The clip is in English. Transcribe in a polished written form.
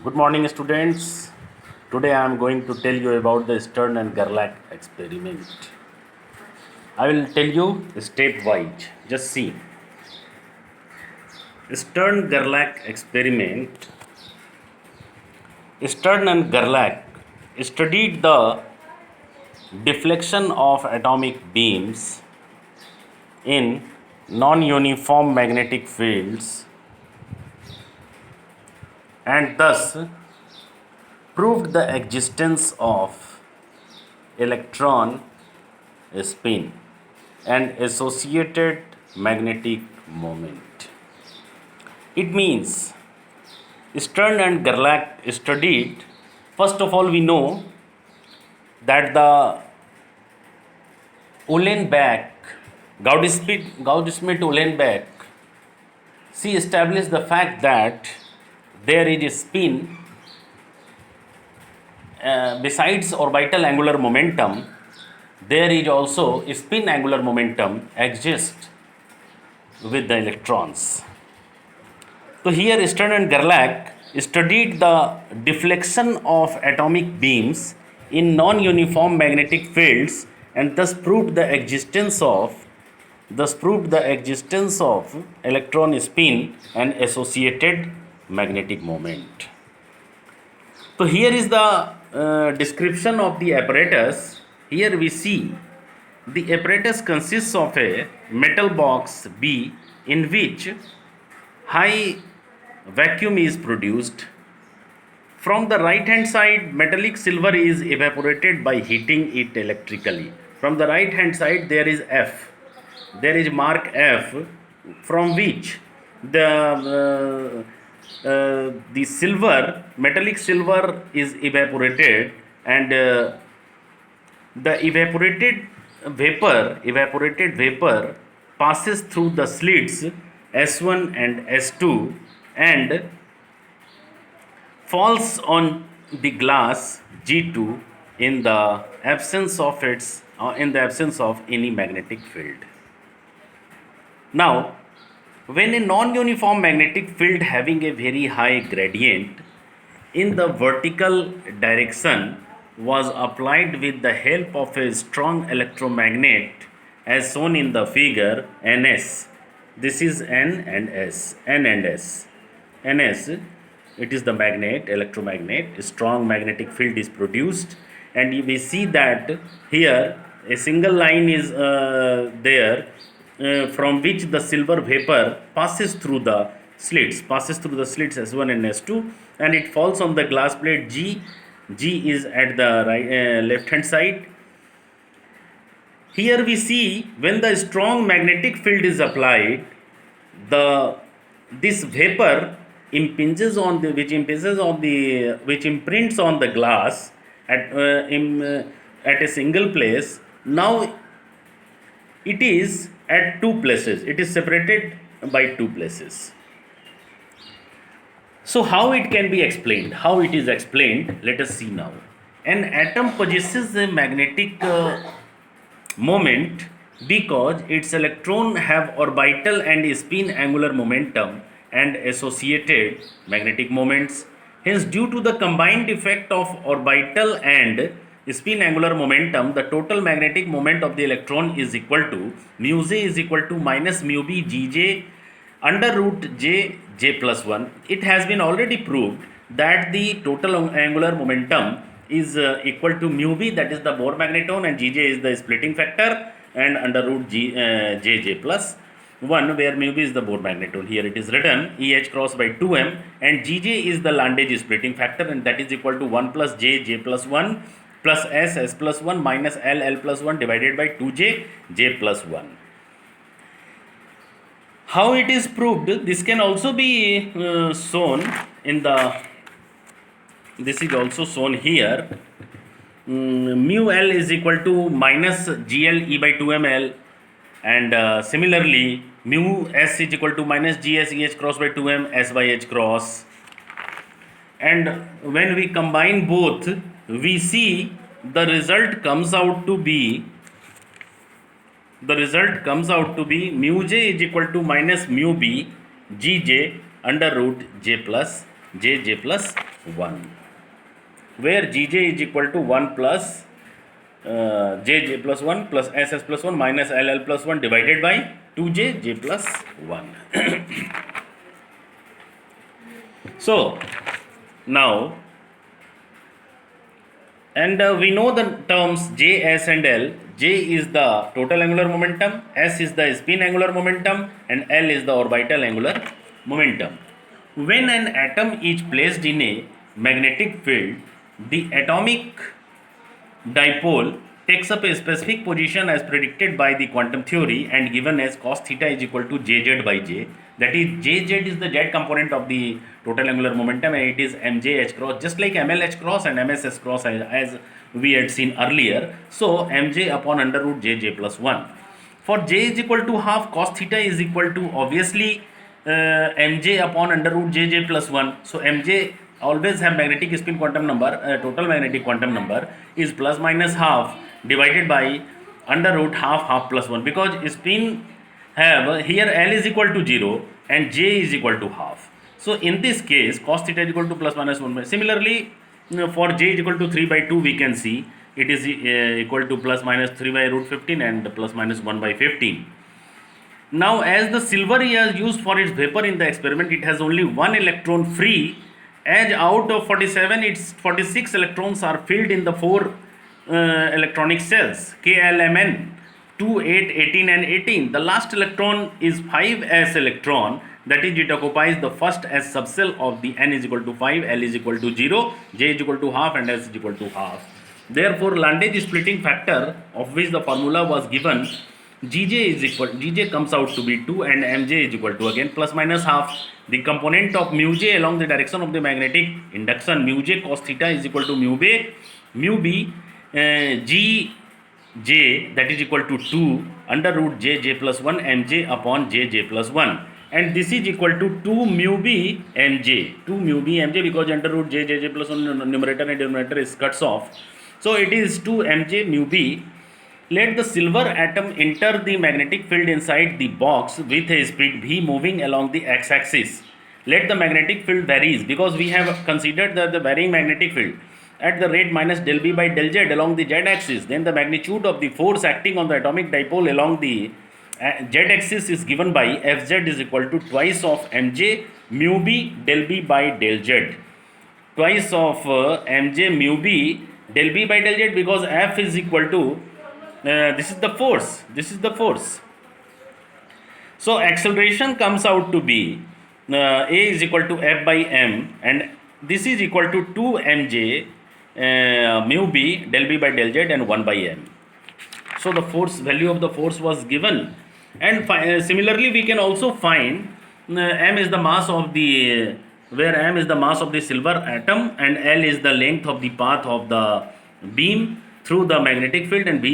Good morning, students. Today I am going to tell you about the Stern and Gerlach experiment. I will tell you step wise. Just see. Stern Gerlach experiment. Stern and Gerlach studied the deflection of atomic beams in non-uniform magnetic fields and thus proved the existence of electron spin and associated magnetic moment. It means Stern and Gerlach studied, first of all, we know that the Uhlenbeck, Gaudsmit Uhlenbeck, she established the fact that there is a spin besides orbital angular momentum, there is also a spin angular momentum exists with the electrons. So here Stern and Gerlach studied the deflection of atomic beams in non-uniform magnetic fields and thus proved the existence of electron spin and associated magnetic moment. So here is the description of the apparatus. Here we see the apparatus consists of a metal box B in which high vacuum is produced. From the right hand side, metallic silver is evaporated by heating it electrically. From the right hand side, there is F. There is mark F, from which the silver, metallic silver, is evaporated, and the evaporated vapor passes through the slits S1 and S2 and falls on the glass G2 in the absence of any magnetic field. Now, when a non-uniform magnetic field having a very high gradient in the vertical direction was applied with the help of a strong electromagnet as shown in the figure Ns. This is N and S. N and S. Ns, it is the magnet, electromagnet. A strong magnetic field is produced, and we see that here a single line is there from which the silver vapor passes through the slits S1 and S2, and it falls on the glass plate G. G is at the left hand side. Here we see when the strong magnetic field is applied, this vapor which imprints on the glass at a single place. Now it is at two places. It is separated by two places. So how it can be explained? How it is explained? Let us see now. An atom possesses a magnetic moment because its electron have orbital and spin angular momentum and associated magnetic moments. Hence, due to the combined effect of orbital and spin angular momentum, the total magnetic moment of the electron is equal to mu j is equal to minus mu b gj under root j plus 1. It has been already proved that the total angular momentum is equal to mu b, that is the Bohr magneton, and gj is the splitting factor, and under root jj plus 1, where mu b is the Bohr magneton. Here it is written Eh cross by 2m, and gj is the Landage splitting factor, and that is equal to 1 plus j plus 1 plus s plus 1 minus l plus 1 divided by 2j plus 1. How it is proved? This can also be shown in the. This is also shown here. Mu L is equal to minus GL E by 2mL, and similarly mu S is equal to minus GS EH cross by 2m S by H cross. And when we combine both, we see the result comes out to be mu j is equal to minus mu b gj under root j plus J plus 1, where Gj is equal to 1 plus J plus 1 plus SS plus 1 minus LL plus 1 divided by 2J J plus 1. So now, and we know the terms J, S and L. J is the total angular momentum, S is the spin angular momentum, and L is the orbital angular momentum. When an atom is placed in a magnetic field, the atomic dipole takes up a specific position as predicted by the quantum theory and given as cos theta is equal to Jz by J. That is, Jz is the Z component of the total angular momentum, and it is Mj h cross, just like Ml h cross and Ms h cross as we had seen earlier. So Mj upon under root Jj plus 1. For J is equal to half, cos theta is equal to obviously Mj upon under root Jj plus 1. So Mj always have magnetic spin quantum number, total magnetic quantum number is plus minus half divided by under root half plus 1, because spin have here L is equal to 0 and J is equal to half. So in this case cos theta is equal to plus minus 1 by. Similarly, for J is equal to 3 by 2, we can see it is equal to plus minus 3 by root 15 and plus minus 1 by 15. Now, as the silver is used for its vapor in the experiment, it has only one electron free, as out of 47, its 46 electrons are filled in the four electronic cells KLMN 2, 8, 18 and 18. The last electron is 5s electron, that is, it occupies the first s subcell of the n is equal to 5, L is equal to 0, J is equal to half and S is equal to half. Therefore, Landage splitting factor, of which the formula was given, Gj comes out to be 2 and Mj is equal to again plus minus half. The component of mu j along the direction of the magnetic induction, mu j cos theta is equal to mu b Gj, that is equal to 2 under root J plus 1 Mj upon J plus 1, and this is equal to 2 mu b Mj, because under root J plus 1 numerator and denominator is cuts off. So it is 2 Mj mu b. Let the silver atom enter the magnetic field inside the box with a speed v moving along the x-axis. Let the magnetic field varies, because we have considered the varying magnetic field at the rate minus del b by del z along the z-axis. Then the magnitude of the force acting on the atomic dipole along the z-axis is given by Fz is equal to twice of Mj mu b del b by del z. Twice of Mj mu b del b by del z, because F is equal to this is the force. So acceleration comes out to be A is equal to F by M, and this is equal to 2 Mj mu b del b by del z and 1 by M. So the force value of the force was given, and similarly we can also find M is the mass of the where M is the mass of the silver atom and L is the length of the path of the beam through the magnetic field, and B